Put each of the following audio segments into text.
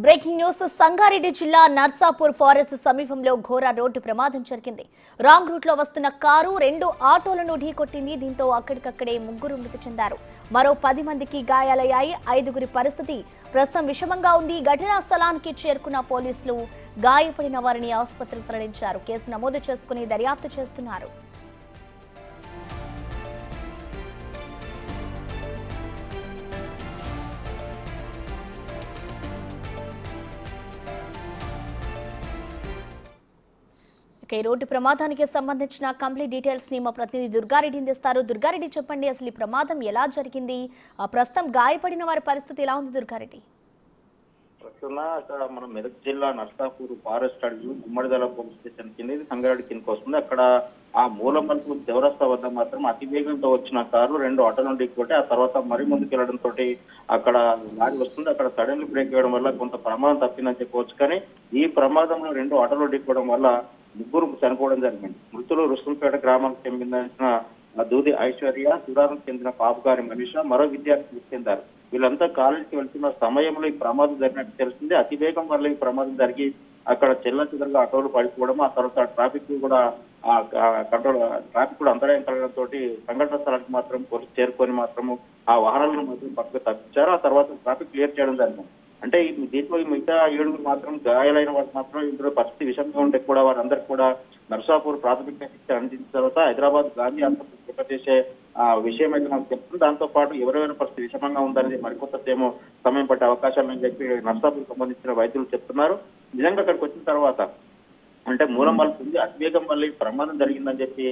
Breaking news Sangareddy జిల్లా Narsapur forest సమీపంలో ఘోర రోడ్డు ప్రమాదం జరిగింది. రాంగ్ రూట్ లో వస్తున్న కారు 2 ఆటోలను ఢీకొట్టింది. దీంతో అక్కడికక్కడే 3 మృతి చెందారు. మరో 10 మందికి గాయాలయ్యాయి. 5గురి పరిస్థితి ప్రస్తుతం విషమంగా ఉంది. ఘటనా స్థలానికి చేరుకున్న పోలీసులు గాయపడిన వారిని ఆసుపత్రికి తరలించారు. కేసు నమోదు చేసుకుని దర్యాప్తు చేస్తున్నారు. ఈ రోడ్డు ప్రమాదానికి సంబంధించిన కంప్లీట్ డీటెయిల్స్ ని మా ప్రతినిధి దుర్గారెడ్డి అందిస్తారు. దుర్గారెడ్డి, చెప్పండి, అసలు ఈ ప్రమాదం ఎలా జరిగింది? ప్రస్తుతం గాయపడిన వారి పరిస్థితి ఎలా ఉంది దుర్గారెడ్డి? అక్కడ మన మెదక్ జిల్లా నర్సాపూర్ ఫారెస్ట్ అడవి గుమ్మడిదల పోలీస్ స్టేషన్ కింద సంగారెడ్డి కిందకి వస్తుంది. అక్కడ ఆ మూలమలుపు చౌరస్తా వద్ద మాత్రం అతి వేగంతో వచ్చిన కారు 2 ఆటోలను ఢీకొట్టి ఆ తర్వాత మరి ముందుకు వెళ్లడంతో అక్కడ లారీ వస్తుంది. అక్కడ సడన్లీ బ్రేక్ వేయడం వల్ల కొంత ప్రమాదం తప్పిందని చెప్పవచ్చు. కానీ ఈ ప్రమాదంలో 2 ఆటోలు ఢీకోవడం వల్ల 3 చనిపోవడం జరిగింది. మృతులు రుసుంపేట గ్రామానికి చెందిన దూది ఐశ్వర్య, సురానికి చెందిన పాపగారి మనీష, మరో విద్యార్థి మృతి చెందారు. వీళ్ళంతా కాలేజీకి వెళ్తున్న సమయంలో ఈ ప్రమాదం జరిగినట్టు తెలిసింది. అతివేగం వల్ల ఈ ప్రమాదం జరిగి అక్కడ చెల్లచెదరుగా ఆటోలు పడిపోవడం, ఆ తర్వాత ట్రాఫిక్ కూడా అంతరాయం కలగడంతో సంఘటన స్థలానికి మాత్రం పోలీసు చేరుకొని మాత్రము ఆ వాహనాలను మాత్రం పక్కకు తప్పించారు. ఆ తర్వాత ట్రాఫిక్ క్లియర్ చేయడం జరిగింది. అంటే దీంట్లో మిగతా 7 మాత్రం గాయాలైన వారికి మాత్రం ఇందులో పరిస్థితి విషమంగా ఉంటే కూడా వారందరికీ కూడా నర్సాపూర్ ప్రాథమిక చికిత్స అందించిన తర్వాత హైదరాబాద్ గాంధీ ఆసుపత్రికి రిఫర్ చేసే విషయం అయితే మనకు చెప్తుంది. దాంతో పాటు ఎవరెవరి పరిస్థితి విషమంగా ఉందనేది మరికొంత సమయం పట్టే అవకాశాలని చెప్పి నర్సాపూర్ సంబంధించిన వైద్యులు చెప్తున్నారు. నిజంగా అక్కడికి వచ్చిన తర్వాత అంటే మూలం వల్ల ఉంది, అతివేగం వల్ల ఈ ప్రమాదం జరిగిందని చెప్పి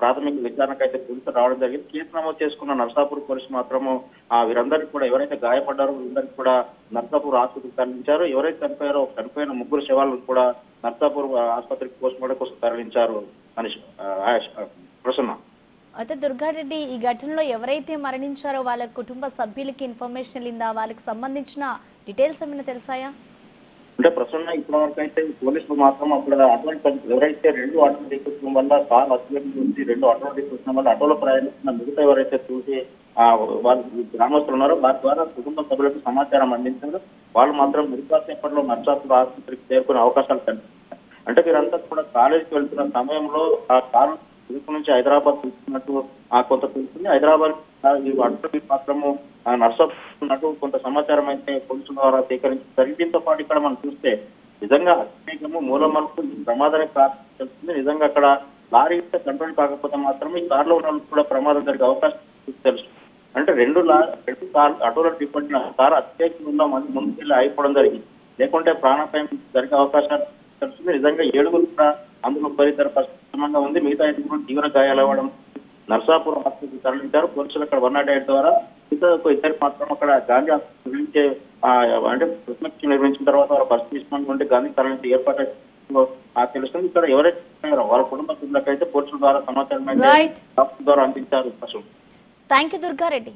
ప్రాథమిక విచారణకు అయితే పోలీసులు రావడం జరిగింది. కేసు నమోదు చేసుకున్న నర్సాపూర్ పోలీసు మాత్రము వీరందరికీ కూడా ఎవరైతే గాయపడ్డారో వీరందరికీ కూడా నర్సాపూర్ ఆసుపత్రికి తరలించారు. ఎవరైతే చనిపోయిన 3 శవాలను కూడా నర్సాపూర్ ఆసుపత్రికి పోస్ట్ మార్టం కోసం తరలించారు. ప్రసన్న. అయితే దుర్గారెడ్డి, ఈ ఘటనలో ఎవరైతే మరణించారో వాళ్ళ కుటుంబ సభ్యులకి ఇన్ఫర్మేషన్ వెళ్ళిందా? వాళ్ళకి సంబంధించిన డీటెయిల్స్ ఏమైనా తెలిసాయా? అంటే ప్రస్తుతం ఇప్పటి వరకు అయితే పోలీసులు మాత్రం అక్కడ అటువంటి ఎవరైతే 2 ఆటోలు ఢీకొట్టడం వల్ల కారు అతివేగం నుంచి 2 ఆటోలు ఢీకొట్టడం వల్ల ఆటోలో ప్రయాణిస్తున్న మిగతా ఎవరైతే చూసి వాళ్ళు గ్రామస్తులు ఉన్నారో వారి ద్వారా కుటుంబ సభ్యులకు సమాచారం అందించారు. వాళ్ళు మాత్రం మృతాసేపట్లో నర్సాపూర్ ఆసుపత్రికి చేరుకునే అవకాశాలు కనిపిస్తున్నాయి. అంటే వీరంతా కూడా కాలేజీకి వెళ్తున్న సమయంలో ఆ కారు తిరుపతి నుంచి హైదరాబాద్ తీసుకున్నట్టు కొంత తెలుస్తుంది. హైదరాబాద్ ఈ అడ్డు మాత్రము నర్సాపూర్ కొంత సమాచారం అయితే పోలీసుల ద్వారా సేకరించారు. దీంతో పాటు ఇక్కడ మనం చూస్తే నిజంగా అతివేగము మూలమలుపు ఈ ప్రమాదానికి కారణం తెలుస్తుంది. నిజంగా అక్కడ లారీ కంట్రోల్ కాకపోతే మాత్రం ఈ కారులో ఉన్న కూడా ప్రమాదం జరిగే అవకాశం తెలుసు. అంటే 2 కార్లు ఆటోలో ఢీకొట్టిన కారు అతివేగంగా ముందుకెళ్ళి అయిపోవడం జరిగింది. లేకుంటే ప్రాణాపాయం జరిగే అవకాశాలు తెలుస్తుంది. నిజంగా 7 కూడా అందులో పరితర పరిస్థితిగా ఉంది. మిగతా 5 తీవ్ర గాయాలవ్వడం నర్సాపూర్ ఆసుపత్రికి తరలించారు. పోలీసులు అక్కడ 108 ద్వారా ఇద్దరు మాత్రం అక్కడ గాంధీ ఆసుపత్రి అంటే ప్రతిమక్ష నిర్వహించిన తర్వాత వారు పరిస్థితి ఉంటే గాంధీ తరలించి ఏర్పాటు తెలుస్తుంది. ఇక్కడ ఎవరైతే వాళ్ళ కుటుంబ సభ్యులకైతే పోలీసుల ద్వారా సమాచారం ద్వారా అందించారు. Thank you Durga Reddy.